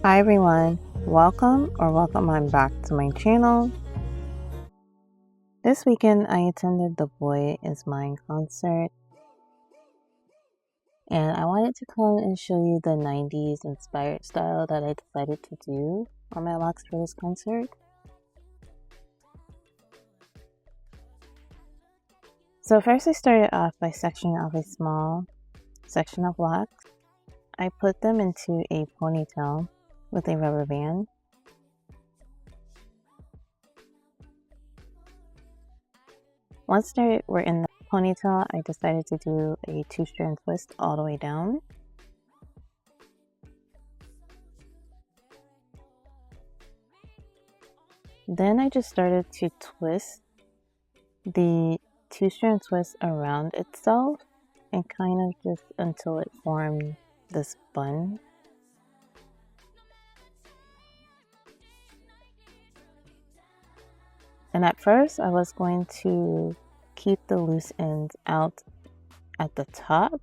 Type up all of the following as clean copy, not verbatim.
Hi everyone, welcome on back to my channel. This weekend I attended the Boy Is Mine concert, and I wanted to come and show you the 90s inspired style that I decided to do on my locks for this concert. So first I started off by sectioning off a small section of locks. I put them into a ponytail with a rubber band. Once they were in the ponytail, I decided to do a 2-strand twist all the way down. Then I just started to twist the 2-strand twist around itself and kind of just until it formed this bun. And at first I was going to keep the loose ends out at the top,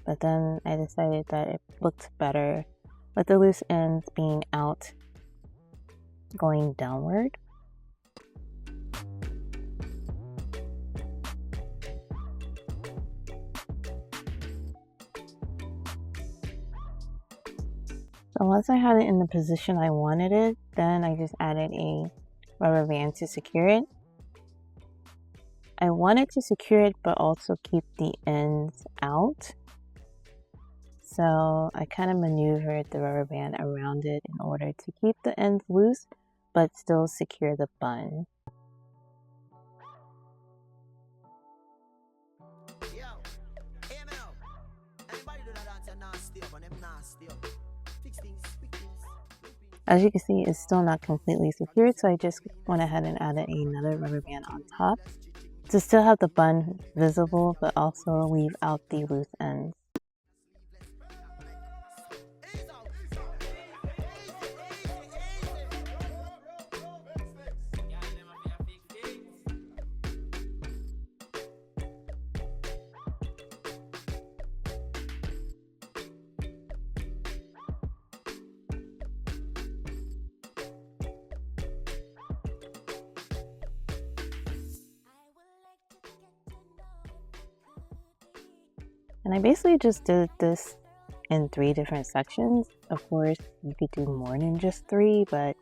but then I decided that it looked better with the loose ends being out going downward. So once I had it in the position I wanted it, then I just added a rubber band to secure it. I wanted to secure it but also keep the ends out. So I kind of maneuvered the rubber band around it in order to keep the ends loose but still secure the bun. As you can see, it's still not completely secured, so I just went ahead and added another rubber band on top to still have the bun visible but also leave out the loose ends. And I basically just did this in 3 different sections. Of course, you could do more than just 3, but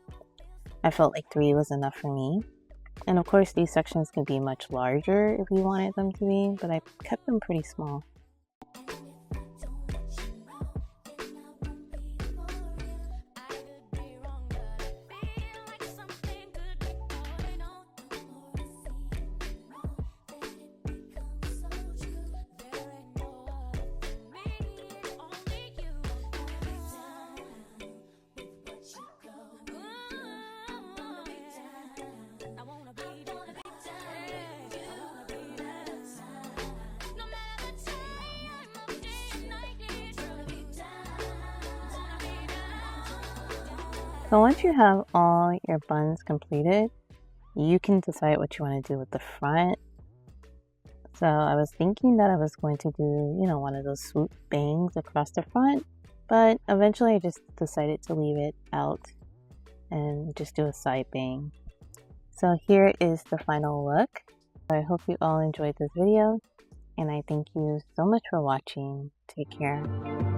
I felt like 3 was enough for me. And of course, these sections could be much larger if you wanted them to be, but I kept them pretty small. So once you have all your buns completed, you can decide what you want to do with the front. So I was thinking that I was going to do, one of those swoop bangs across the front, but eventually I just decided to leave it out and just do a side bang. So here is the final look. I hope you all enjoyed this video, and I thank you so much for watching. Take care.